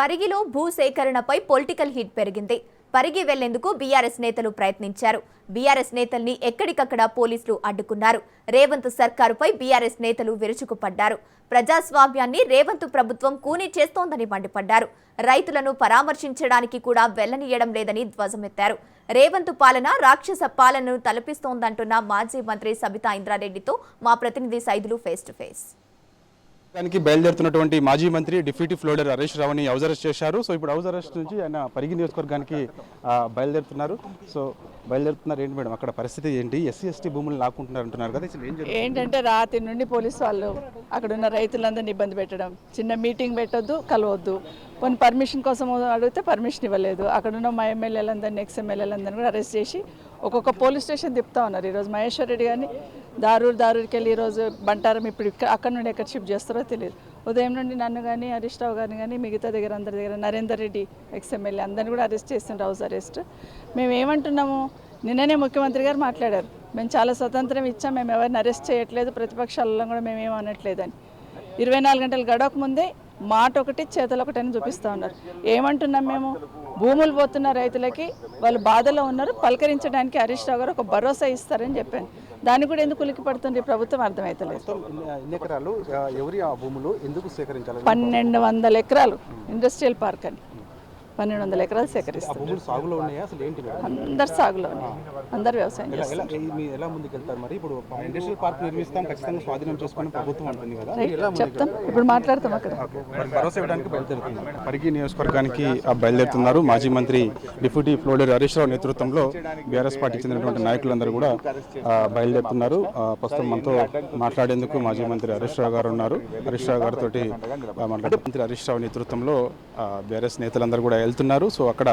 పరిగిలో భూ సేకరణపై political hit పెరిగింది. పరిగి వెళ్లేందుకు బీఆర్ఎస్ నేతలు ప్రయత్నించారు. బీఆర్ఎస్ నేతల్ని ఎక్కడికక్కడ పోలీసులు అడ్డుకున్నారు. రేవంత్ సర్కారుపై బీఆర్ఎస్ నేతలు విరుచుకుపడ్డారు. ప్రజాస్వామ్యాన్ని రేవంత్ ప్రభుత్వం కూనీ చేస్తోందని మండిపడ్డారు. రైతులను పరామర్శించడానికి కూడా వెళ్లనీయడం లేదని ధ్వజమెత్తారు. రేవంత్ పాలన రాక్షస పాలనను తలపిస్తోందంటున్న మాజీ మంత్రి సబితా ఇంద్రారెడ్డితో మా ప్రతినిధి సైదులు ఫేస్ టు ఫేస్. దానికి బయలుదేరుతున్నటువంటి మాజీ మంత్రి డిప్యూటీ ఫ్లోడర్ హరీష్ రావుని హౌస్ అరెస్ట్ చేశారు. సో ఇప్పుడు హౌస్ అరెస్ట్ నుంచి ఆయన పరిగి నియోజకవర్గానికి బయలుదేరుతున్నారు. సో బయలుదేరుతున్నారు ఏంటి మేడం, అక్కడ పరిస్థితి ఏంటి? ఎస్సీ ఎస్టీ భూములు లాక్కుంటున్నారు అంటున్నారు కదా, ఏంటంటే రాత్రి నుండి పోలీసు వాళ్ళు అక్కడ ఉన్న రైతులందరినీ ఇబ్బంది పెట్టడం, చిన్న మీటింగ్ పెట్టొద్దు, కలవద్దు, కొన్ని పర్మిషన్ కోసం అడిగితే పర్మిషన్ ఇవ్వలేదు. అక్కడ ఉన్న మా ఎమ్మెల్యేలందరినీ ఎక్స్ ఎమ్మెల్యేలందరినీ కూడా అరెస్ట్ చేసి ఒక్కొక్క పోలీస్ స్టేషన్ తిప్పుతా ఉన్నారు. ఈరోజు మహేశ్వర్ రెడ్డి గారిని దారూరుకి వెళ్ళి ఈరోజు బంటారం ఇప్పుడు అక్కడ నుండి ఎక్కడ షిఫ్ట్ చేస్తారో తెలియదు. ఉదయం నుండి నన్ను కానీ హరీష్ రావు గారిని కానీ మిగతా దగ్గర అందరి దగ్గర నరేందర్ రెడ్డి ఎక్స్ ఎమ్మెల్యే అందరినీ కూడా అరెస్ట్ చేస్తుండ్రు, హౌస్ అరెస్ట్. మేము ఏమంటున్నాము, నిన్ననే ముఖ్యమంత్రి గారు మాట్లాడారు, మేము చాలా స్వతంత్రం ఇచ్చాం, మేము ఎవరిని అరెస్ట్ చేయట్లేదు, ప్రతిపక్షాలలో కూడా మేము ఏమనట్లేదని. 24 గంటలు గడవక ముందే మాట ఒకటి చేతలు ఒకటి అని చూపిస్తూ ఉన్నారు. ఏమంటున్నాం మేము, భూములు పోతున్న రైతులకి వాళ్ళు బాధలో ఉన్నారు, పలకరించడానికి హరీష్ రావు గారు ఒక భరోసా ఇస్తారని చెప్పాను. దాన్ని కూడా ఎందుకు ఉలికి పడుతుంది ప్రభుత్వం అర్థమవుతలేదు. 1200 ఎకరాలు ఇండస్ట్రియల్ పార్క్ అని 1200 ఎకరాలు సేకరిస్తారు. అందరు సాగులో ఉన్నాయి, అందరు వ్యవసాయం చేస్తారు. చెప్తాం, ఇప్పుడు మాట్లాడతాం. అక్కడ పరిగి నియోజకవర్గానికి బయలుదేరుతున్నారు మాజీ మంత్రి డిప్యూటీ ఫ్లోడర్ హరీష్ రావు నేతృత్వంలో బీఆర్ఎస్ పార్టీకి చెందినటువంటి నాయకులందరూ కూడా బయలుదేరుతున్నారు. ప్రస్తుతం మనతో మాట్లాడేందుకు మాజీ మంత్రి హరీష్ రావు గారు ఉన్నారు. హరీష్ రావు గారితో మాట్లాడే మంత్రి హరీష్ రావు నేతృత్వంలో బీఆర్ఎస్ నేతలందరూ కూడా వెళ్తున్నారు. సో అక్కడ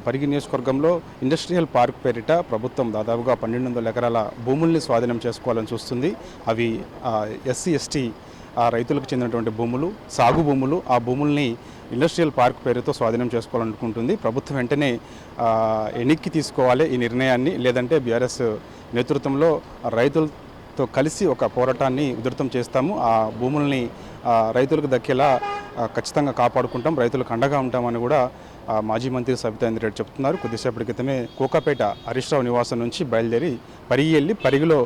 పరిగి నియోజకవర్గంలో ఇండస్ట్రియల్ పార్క్ పేరిట ప్రభుత్వం దాదాపుగా 1200 ఎకరాల భూముల్ని స్వాధీనం చేసుకోవాలని చూస్తుంది. అవి ఎస్సీ ఎస్టీ రైతులకు చెందినటువంటి భూములు, సాగు భూములు. ఆ భూముల్ని ఇండస్ట్రియల్ పార్క్ పేరుతో స్వాధీనం చేసుకోవాలనుకుంటుంది. ప్రభుత్వం వెంటనే ఎన్నిక్కి తీసుకోవాలి ఈ నిర్ణయాన్ని, లేదంటే బీఆర్ఎస్ నేతృత్వంలో రైతులతో కలిసి ఒక పోరాటాన్ని ఉధృతం చేస్తాము, ఆ భూముల్ని రైతులకు దక్కేలా ఖచ్చితంగా కాపాడుకుంటాం, రైతులకు అండగా ఉంటామని కూడా మాజీ మంత్రి సబితా ఇంద్రారెడ్డి చెప్తున్నారు. కొద్దిసేపటి క్రితమే కోకాపేట హరీష్ రావు నివాసం నుంచి బయలుదేరి పరిగి వెళ్ళి పరిగిలో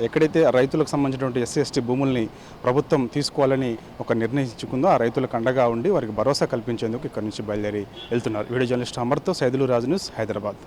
ఎక్కడైతే రైతులకు సంబంధించినటువంటి ఎస్సీ ఎస్టీ భూముల్ని ప్రభుత్వం తీసుకోవాలని ఒక నిర్ణయించుకుందో ఆ రైతులకు అండగా ఉండి వారికి భరోసా కల్పించేందుకు ఇక్కడి నుంచి బయలుదేరి వెళ్తున్నారు. వీడియో జర్నలిస్ట్ అమర్తో సైదులు రాజు న్యూస్, హైదరాబాద్.